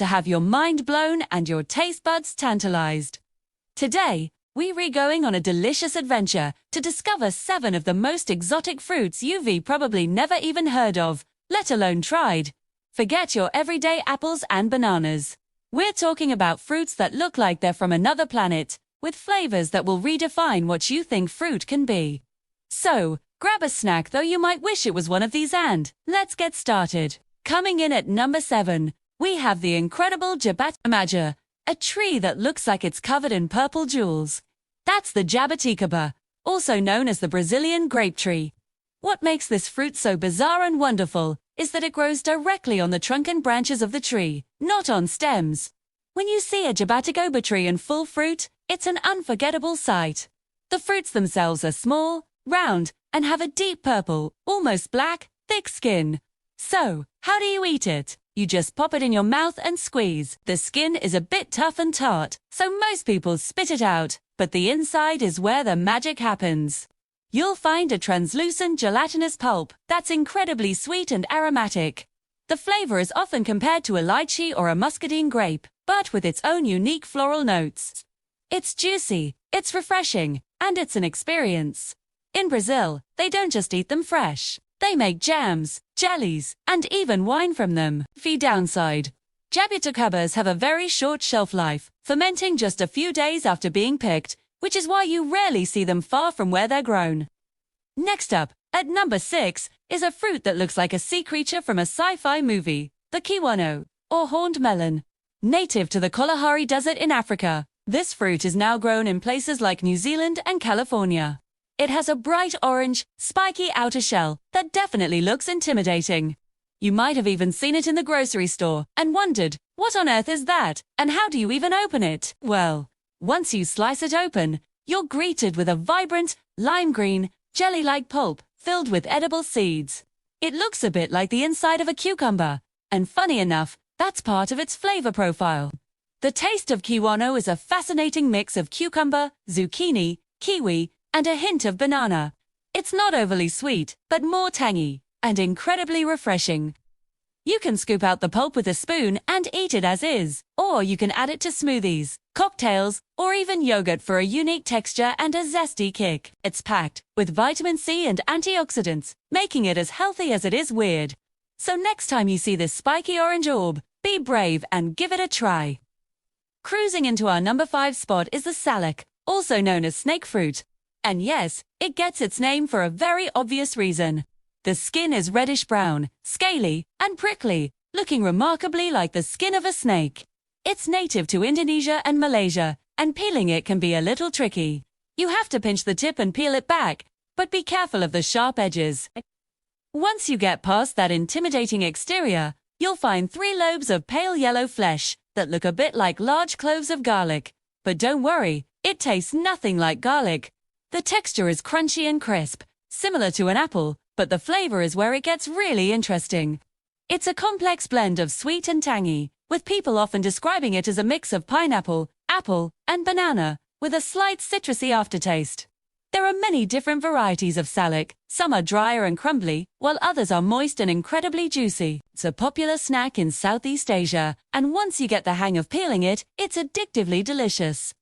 to have your mind blown and your taste buds tantalized. Today, we're going on a delicious adventure to discover 7 of the most exotic fruits you've probably never even heard of, let alone tried. Forget your everyday apples and bananas. We're talking about fruits that look like they're from another planet, with flavors that will redefine what you think fruit can be. So, grab a snack, though you might wish it was one of these, and let's get started. Coming in at number 7, we have the incredible jabuticaba, a tree that looks like it's covered in purple jewels. That's the jabuticaba, also known as the Brazilian grape tree. What makes this fruit so bizarre and wonderful is that it grows directly on the trunk and branches of the tree, not on stems. When you see a jabuticaba tree in full fruit, it's an unforgettable sight. The fruits themselves are small, round, and have a deep purple, almost black, thick skin. So, how do you eat it? You just pop it in your mouth and squeeze. The skin is a bit tough and tart, so most people spit it out, but the inside is where the magic happens. You'll find a translucent gelatinous pulp that's incredibly sweet and aromatic. The flavor is often compared to a lychee or a muscadine grape, but with its own unique floral notes. It's juicy, it's refreshing, and it's an experience. In Brazil, they don't just eat them fresh. They make jams, jellies, and even wine from them. The downside: jabuticabas have a very short shelf life, fermenting just a few days after being picked, which is why you rarely see them far from where they're grown. Next up, at number 6, is a fruit that looks like a sea creature from a sci-fi movie, the kiwano, or horned melon. Native to the Kalahari Desert in Africa, this fruit is now grown in places like New Zealand and California. It has a bright orange, spiky outer shell that definitely looks intimidating. You might have even seen it in the grocery store and wondered, what on earth is that, and how do you even open it? Well, once you slice it open, you're greeted with a vibrant, lime green, jelly-like pulp filled with edible seeds. It looks a bit like the inside of a cucumber, and funny enough, that's part of its flavor profile. The taste of kiwano is a fascinating mix of cucumber, zucchini, kiwi, and a hint of banana. It's not overly sweet, but more tangy, and incredibly refreshing. You can scoop out the pulp with a spoon and eat it as is, or you can add it to smoothies, cocktails, or even yogurt for a unique texture and a zesty kick. It's packed with vitamin C and antioxidants, making it as healthy as it is weird. So next time you see this spiky orange orb, be brave and give it a try. Cruising into our number 5 spot is the salak, also known as snake fruit. And yes, it gets its name for a very obvious reason. The skin is reddish-brown, scaly, and prickly, looking remarkably like the skin of a snake. It's native to Indonesia and Malaysia, and peeling it can be a little tricky. You have to pinch the tip and peel it back, but be careful of the sharp edges. Once you get past that intimidating exterior, you'll find 3 lobes of pale yellow flesh that look a bit like large cloves of garlic. But don't worry, it tastes nothing like garlic. The texture is crunchy and crisp, similar to an apple, but the flavor is where it gets really interesting. It's a complex blend of sweet and tangy, with people often describing it as a mix of pineapple, apple, and banana, with a slight citrusy aftertaste. There are many different varieties of salak. Some are drier and crumbly, while others are moist and incredibly juicy. It's a popular snack in Southeast Asia, and once you get the hang of peeling it, it's addictively delicious.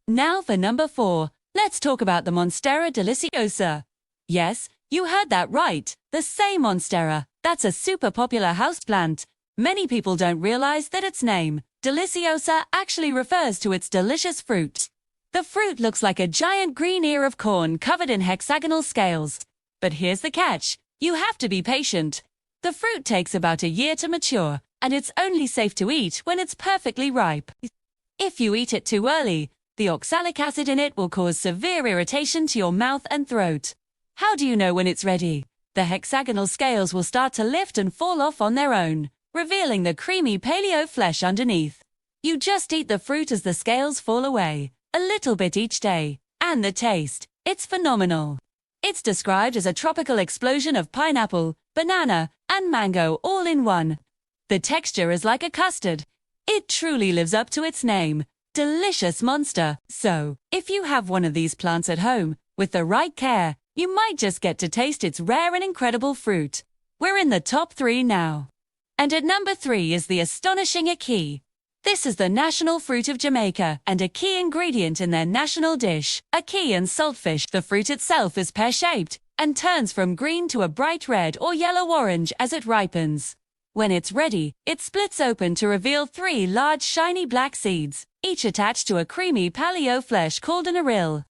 Now for number 4. Let's talk about the Monstera deliciosa. Yes, you heard that right, the same Monstera. That's a super popular houseplant. Many people don't realize that its name, deliciosa, actually refers to its delicious fruit. The fruit looks like a giant green ear of corn covered in hexagonal scales. But here's the catch: you have to be patient. The fruit takes about a year to mature, and it's only safe to eat when it's perfectly ripe. If you eat it too early, the oxalic acid in it will cause severe irritation to your mouth and throat. How do you know when it's ready? The hexagonal scales will start to lift and fall off on their own, revealing the creamy paleo flesh underneath. You just eat the fruit as the scales fall away, a little bit each day, and the taste, it's phenomenal. It's described as a tropical explosion of pineapple, banana, and mango all in one. The texture is like a custard. It truly lives up to its name. Delicious monster. So, if you have one of these plants at home, with the right care, you might just get to taste its rare and incredible fruit. We're in the top 3 now. And at number 3 is the astonishing ackee, This is the national fruit of Jamaica and a key ingredient in their national dish, ackee and saltfish. The fruit itself is pear-shaped and turns from green to a bright red or yellow-orange as it ripens. When it's ready, it splits open to reveal 3 large shiny black seeds, each attached to a creamy paleo flesh called an aril.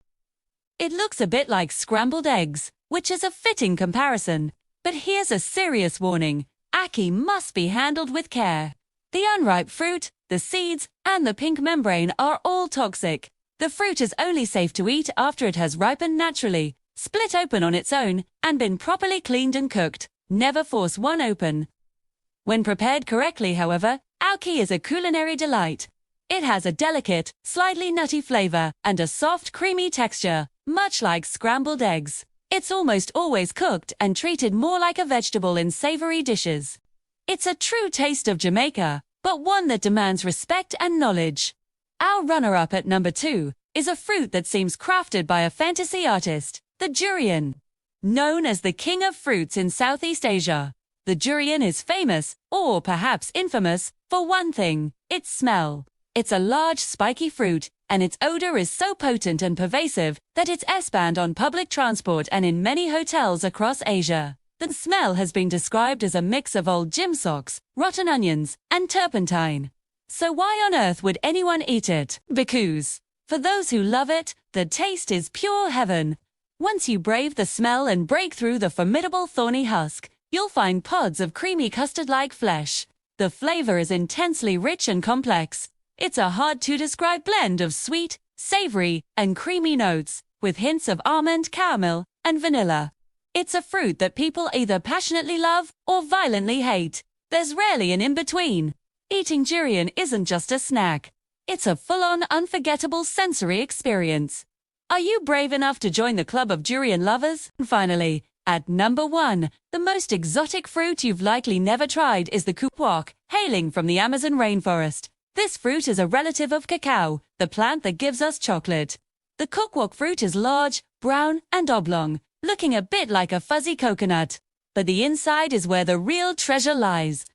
It looks a bit like scrambled eggs, which is a fitting comparison. But here's a serious warning: ackee must be handled with care. The unripe fruit, the seeds, and the pink membrane are all toxic. The fruit is only safe to eat after it has ripened naturally, split open on its own, and been properly cleaned and cooked. Never force one open. When prepared correctly, however, ackee is a culinary delight. It has a delicate, slightly nutty flavor and a soft, creamy texture, much like scrambled eggs. It's almost always cooked and treated more like a vegetable in savory dishes. It's a true taste of Jamaica, but one that demands respect and knowledge. Our runner-up at number 2 is a fruit that seems crafted by a fantasy artist, the durian. Known as the king of fruits in Southeast Asia, the durian is famous, or perhaps infamous, for one thing: its smell. It's a large, spiky fruit, and its odor is so potent and pervasive that it's S-banned on public transport and in many hotels across Asia. The smell has been described as a mix of old gym socks, rotten onions, and turpentine. So why on earth would anyone eat it? Because, for those who love it, the taste is pure heaven. Once you brave the smell and break through the formidable thorny husk, you'll find pods of creamy custard-like flesh. The flavor is intensely rich and complex. It's a hard-to-describe blend of sweet, savory, and creamy notes, with hints of almond, caramel, and vanilla. It's a fruit that people either passionately love or violently hate. There's rarely an in-between. Eating durian isn't just a snack. It's a full-on, unforgettable sensory experience. Are you brave enough to join the club of durian lovers? And finally, at number 1, the most exotic fruit you've likely never tried is the kukwok, hailing from the Amazon rainforest. This fruit is a relative of cacao, the plant that gives us chocolate. The kukwok fruit is large, brown, and oblong, looking a bit like a fuzzy coconut. But the inside is where the real treasure lies.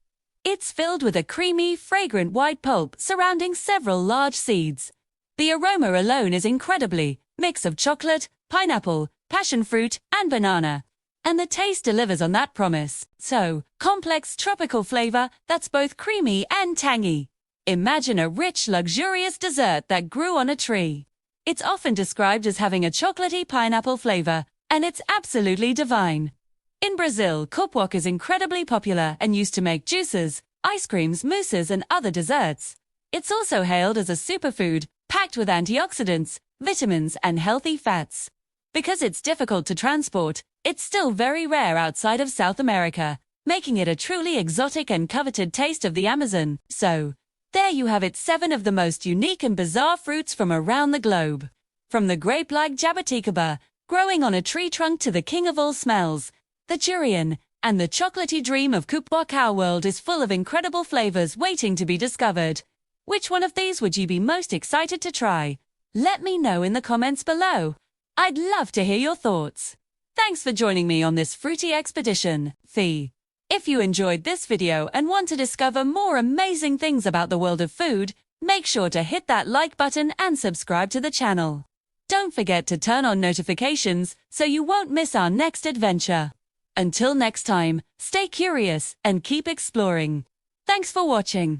It's filled with a creamy, fragrant white pulp surrounding several large seeds. The aroma alone is incredibly mix of chocolate, pineapple, passion fruit, and banana. And the taste delivers on that promise. So, complex tropical flavor that's both creamy and tangy. Imagine a rich, luxurious dessert that grew on a tree. It's often described as having a chocolatey pineapple flavor, and it's absolutely divine. In Brazil, kukwok is incredibly popular and used to make juices, ice creams, mousses, and other desserts. It's also hailed as a superfood, packed with antioxidants, vitamins, and healthy fats. Because it's difficult to transport, it's still very rare outside of South America, making it a truly exotic and coveted taste of the Amazon. So, there you have it, 7 of the most unique and bizarre fruits from around the globe. From the grape-like jabuticaba, growing on a tree trunk, to the king of all smells, the durian, and the chocolatey dream of kukwok. Our world is full of incredible flavors waiting to be discovered. Which one of these would you be most excited to try? Let me know in the comments below. I'd love to hear your thoughts. Thanks for joining me on this fruity expedition. If you enjoyed this video and want to discover more amazing things about the world of food, make sure to hit that like button and subscribe to the channel. Don't forget to turn on notifications so you won't miss our next adventure. Until next time, stay curious and keep exploring. Thanks for watching.